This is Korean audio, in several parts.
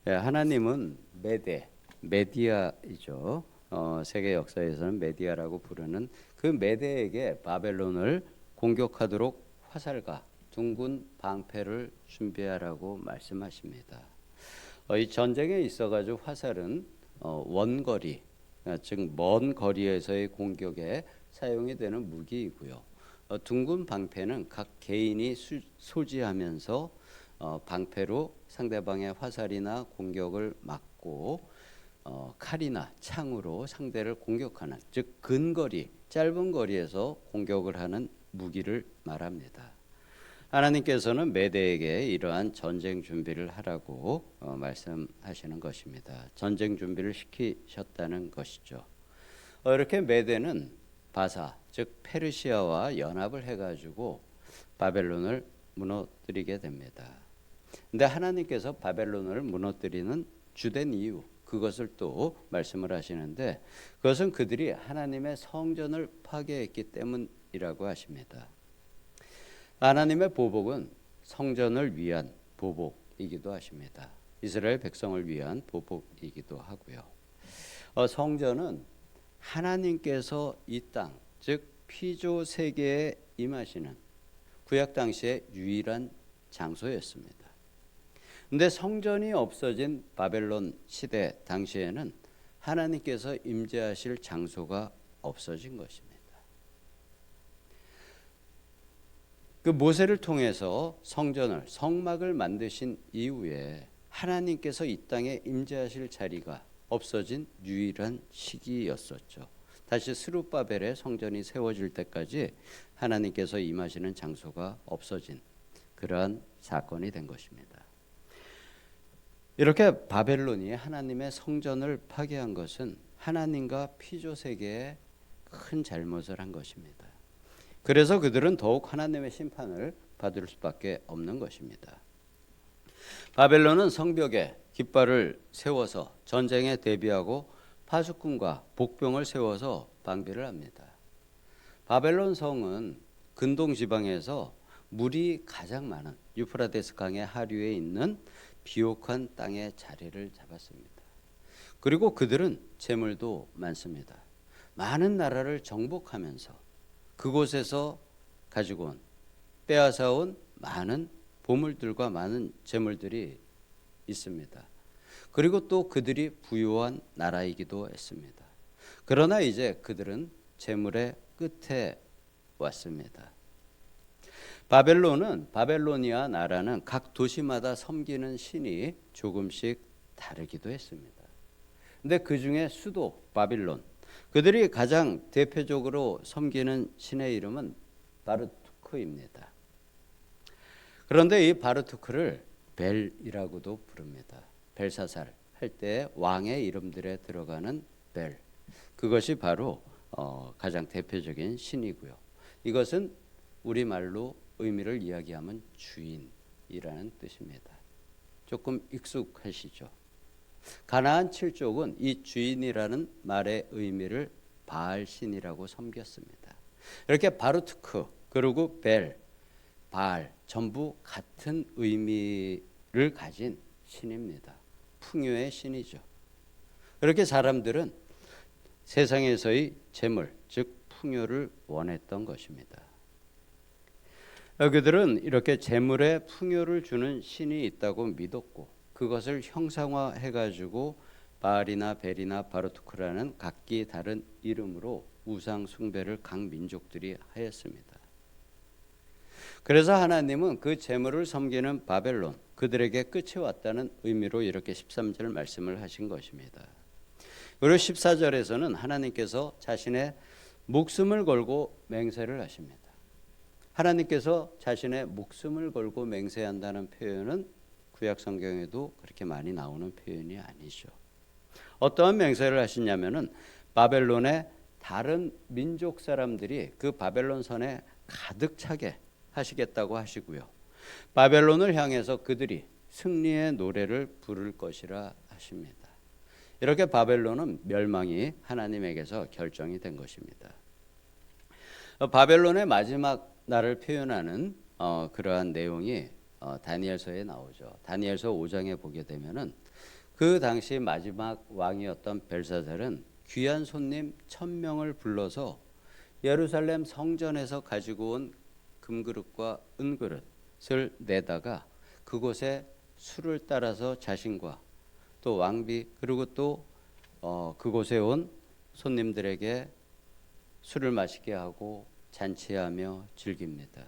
하나님은 메디아이죠. 세계 역사에서는 메디아라고 부르는 그 메대에게 바벨론을 공격하도록 화살과 둥근 방패를 준비하라고 말씀하십니다. 이 전쟁에 있어가지고 화살은 원거리, 즉 먼 거리에서의 공격에 사용이 되는 무기이고요. 둥근 방패는 각 개인이 소지하면서 방패로 상대방의 화살이나 공격을 막고 칼이나 창으로 상대를 공격하는, 즉 근거리, 짧은 거리에서 공격을 하는 무기를 말합니다. 하나님께서는 메대에게 이러한 전쟁 준비를 하라고 말씀하시는 것입니다. 전쟁 준비를 시키셨다는 것이죠. 이렇게 메대는 바사, 즉 페르시아와 연합을 해가지고 바벨론을 무너뜨리게 됩니다. 근데 하나님께서 바벨론을 무너뜨리는 주된 이유, 그것을 또 말씀을 하시는데, 그것은 그들이 하나님의 성전을 파괴했기 때문이라고 하십니다. 하나님의 보복은 성전을 위한 보복이기도 하십니다. 이스라엘 백성을 위한 보복이기도 하고요. 성전은 하나님께서 이 땅, 즉 피조 세계에 임하시는 구약 당시의 유일한 장소였습니다. 근데 성전이 없어진 바벨론 시대 당시에는 하나님께서 임재하실 장소가 없어진 것입니다. 그 모세를 통해서 성전을, 성막을 만드신 이후에 하나님께서 이 땅에 임재하실 자리가 없어진 유일한 시기였었죠. 다시 스룹바벨의 성전이 세워질 때까지 하나님께서 임하시는 장소가 없어진 그러한 사건이 된 것입니다. 이렇게 바벨론이 하나님의 성전을 파괴한 것은 하나님과 피조 세계에 큰 잘못을 한 것입니다. 그래서 그들은 더욱 하나님의 심판을 받을 수밖에 없는 것입니다. 바벨론은 성벽에 깃발을 세워서 전쟁에 대비하고 파수꾼과 복병을 세워서 방비를 합니다. 바벨론 성은 근동 지방에서 물이 가장 많은 유프라데스 강의 하류에 있는 비옥한 땅에 자리를 잡았습니다. 그리고 그들은 재물도 많습니다. 많은 나라를 정복하면서 그곳에서 가지고 온, 빼앗아온 많은 보물들과 많은 재물들이 있습니다. 그리고 또 그들이 부유한 나라이기도 했습니다. 그러나 이제 그들은 재물의 끝에 왔습니다. 바벨로니아 나라는 각 도시마다 섬기는 신이 조금씩 다르기도 했습니다. 근데 그 중에 수도 바빌론, 그들이 가장 대표적으로 섬기는 신의 이름은 바르투크입니다. 그런데 이 바르투크를 벨이라고도 부릅니다. 벨사살 할 때 왕의 이름들에 들어가는 벨, 그것이 바로 가장 대표적인 신이고요. 이것은 우리말로 의미를 이야기하면 주인이라는 뜻입니다. 조금 익숙하시죠? 가나안 7족은 이 주인이라는 말의 의미를 바알 신이라고 섬겼습니다. 이렇게 바르투크 그리고 벨, 바알 전부 같은 의미를 가진 신입니다. 풍요의 신이죠. 이렇게 사람들은 세상에서의 재물, 즉 풍요를 원했던 것입니다. 그들은 이렇게 재물에 풍요를 주는 신이 있다고 믿었고 그것을 형상화해가지고 바알이나 벨이나 바르투크라는 각기 다른 이름으로 우상 숭배를 각 민족들이 하였습니다. 그래서 하나님은 그 재물을 섬기는 바벨론, 그들에게 끝이 왔다는 의미로 이렇게 13절 말씀을 하신 것입니다. 그리고 14절에서는 하나님께서 자신의 목숨을 걸고 맹세를 하십니다. 하나님께서 자신의 목숨을 걸고 맹세한다는 표현은 구약 성경에도 그렇게 많이 나오는 표현이 아니죠. 어떠한 맹세를 하시냐면은 바벨론의 다른 민족 사람들이 그 바벨론 선에 가득 차게 하시겠다고 하시고요. 바벨론을 향해서 그들이 승리의 노래를 부를 것이라 하십니다. 이렇게 바벨론은 멸망이 하나님에게서 결정이 된 것입니다. 바벨론의 마지막 날을 표현하는 그러한 내용이 다니엘서에 나오죠. 다니엘서 5장에 보게 되면은 그 당시 마지막 왕이었던 벨사살은 귀한 손님 1000명을 불러서 예루살렘 성전에서 가지고 온 금그릇과 은그릇을 내다가 그곳에 술을 따라서 자신과 또 왕비 그리고 또 그곳에 온 손님들에게 술을 마시게 하고 잔치하며 즐깁니다.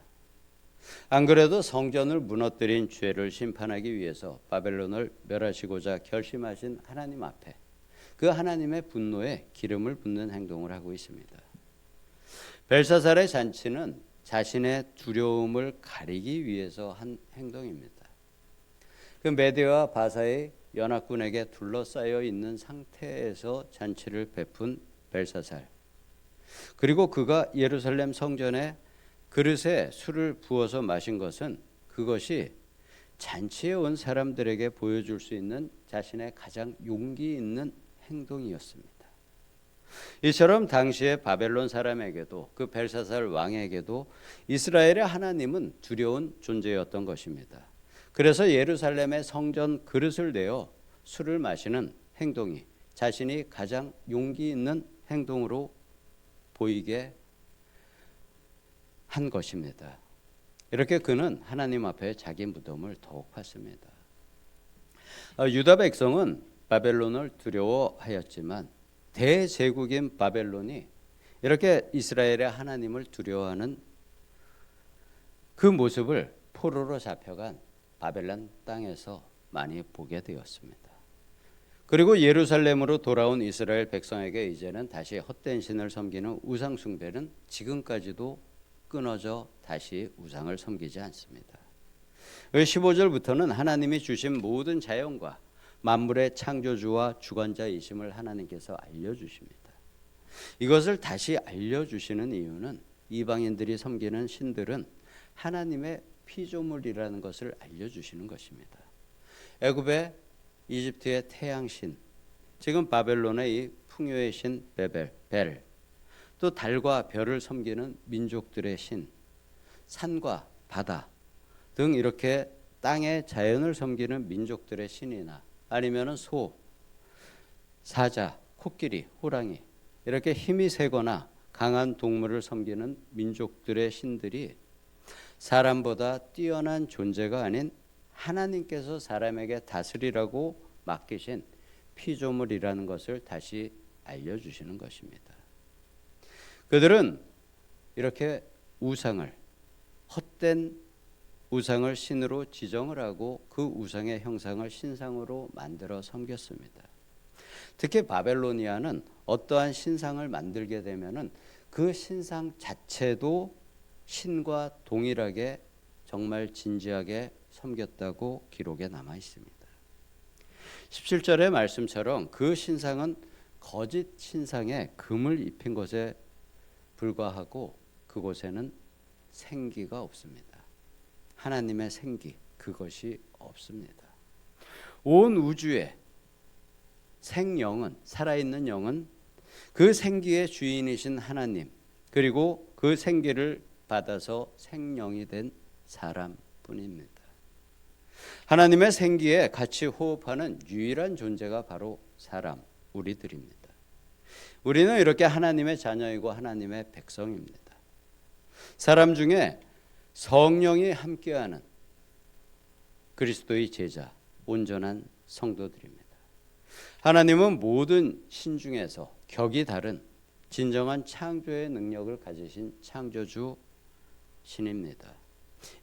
안 그래도 성전을 무너뜨린 죄를 심판하기 위해서 바벨론을 멸하시고자 결심하신 하나님 앞에 그 하나님의 분노에 기름을 붓는 행동을 하고 있습니다. 벨사살의 잔치는 자신의 두려움을 가리기 위해서 한 행동입니다. 그 메대와 바사의 연합군에게 둘러싸여 있는 상태에서 잔치를 베푼 벨사살, 그리고 그가 예루살렘 성전에 그릇에 술을 부어서 마신 것은 그것이 잔치에 온 사람들에게 보여줄 수 있는 자신의 가장 용기 있는 행동이었습니다. 이처럼 당시의 바벨론 사람에게도 그 벨사살 왕에게도 이스라엘의 하나님은 두려운 존재였던 것입니다. 그래서 예루살렘의 성전 그릇을 내어 술을 마시는 행동이 자신이 가장 용기 있는 행동으로 보이게 한 것입니다. 이렇게 그는 하나님 앞에 자기 무덤을 더욱 팠습니다. 유다 백성은 바벨론을 두려워하였지만 대제국인 바벨론이 이렇게 이스라엘의 하나님을 두려워하는 그 모습을 포로로 잡혀간 바벨론 땅에서 많이 보게 되었습니다. 그리고 예루살렘으로 돌아온 이스라엘 백성에게 이제는 다시 헛된 신을 섬기는 우상 숭배는 지금까지도 끊어져 다시 우상을 섬기지 않습니다. 15절부터는 하나님이 주신 모든 자연과 만물의 창조주와 주관자이심을 하나님께서 알려주십니다. 이것을 다시 알려주시는 이유는 이방인들이 섬기는 신들은 하나님의 피조물이라는 것을 알려주시는 것입니다. 애굽의 이집트의 태양신, 지금 바벨론의 이 풍요의 신 벨, 또 달과 별을 섬기는 민족들의 신, 산과 바다 등 이렇게 땅의 자연을 섬기는 민족들의 신이나 아니면은 소, 사자, 코끼리, 호랑이 이렇게 힘이 세거나 강한 동물을 섬기는 민족들의 신들이 사람보다 뛰어난 존재가 아닌 하나님께서 사람에게 다스리라고 맡기신 피조물이라는 것을 다시 알려주시는 것입니다. 그들은 이렇게 우상을, 헛된 우상을 신으로 지정을 하고 그 우상의 형상을 신상으로 만들어 섬겼습니다. 특히 바벨로니아는 어떠한 신상을 만들게 되면은 그 신상 자체도 신과 동일하게 정말 진지하게 섬겼다고 기록에 남아 있습니다. 17절의 말씀처럼 그 신상은 거짓 신상에 금을 입힌 것에 불과하고 그곳에는 생기가 없습니다. 하나님의 생기, 그것이 없습니다. 온 우주의 생영은, 살아있는 영은 그 생기의 주인이신 하나님, 그리고 그 생기를 받아서 생명이 된 사람뿐입니다. 하나님의 생기에 같이 호흡하는 유일한 존재가 바로 사람, 우리들입니다. 우리는 이렇게 하나님의 자녀이고 하나님의 백성입니다. 사람 중에 성령이 함께하는 그리스도의 제자, 온전한 성도들입니다. 하나님은 모든 신 중에서 격이 다른 진정한 창조의 능력을 가지신 창조주 신입니다.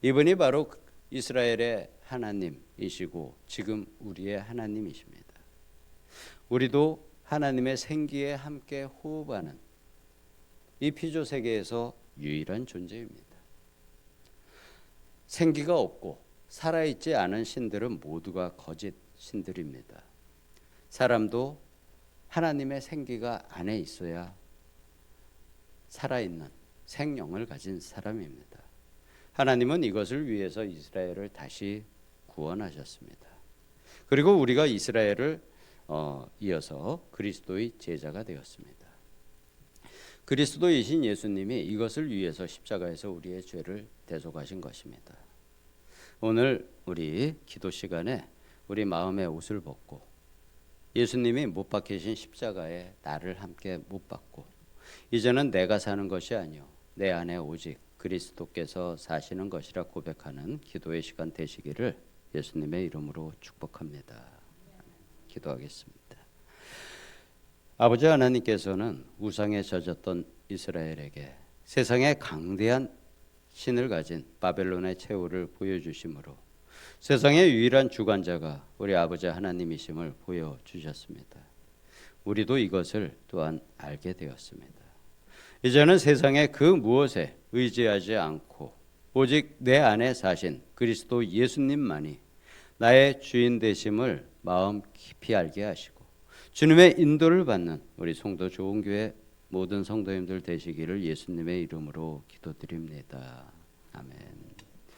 이분이 바로 이스라엘의 하나님이시고 지금 우리의 하나님이십니다. 우리도 하나님의 생기에 함께 호흡하는 이 피조 세계에서 유일한 존재입니다. 생기가 없고 살아있지 않은 신들은 모두가 거짓 신들입니다. 사람도 하나님의 생기가 안에 있어야 살아있는 생명을 가진 사람입니다. 하나님은 이것을 위해서 이스라엘을 다시 구원하셨습니다. 그리고 우리가 이스라엘을 이어서 그리스도의 제자가 되었습니다. 그리스도이신 예수님이 이것을 위해서 십자가에서 우리의 죄를 대속하신 것입니다. 오늘 우리 기도 시간에 우리 마음의 옷을 벗고 예수님이 못 박히신 십자가에 나를 함께 못 박고 이제는 내가 사는 것이 아니요 내 안에 오직 그리스도께서 사시는 것이라 고백하는 기도의 시간 되시기를 예수님의 이름으로 축복합니다. 기도하겠습니다. 아버지 하나님께서는 우상에 젖었던 이스라엘에게 세상에 강대한 신을 가진 바벨론의 최후를 보여주심으로 세상의 유일한 주관자가 우리 아버지 하나님이심을 보여주셨습니다. 우리도 이것을 또한 알게 되었습니다. 이제는 세상의 그 무엇에 의지하지 않고 오직 내 안에 사신 그리스도 예수님만이 나의 주인 되심을 마음 깊이 알게 하시고 주님의 인도를 받는 우리 송도 좋은교회 모든 성도님들 되시기를 예수님의 이름으로 기도드립니다. 아멘.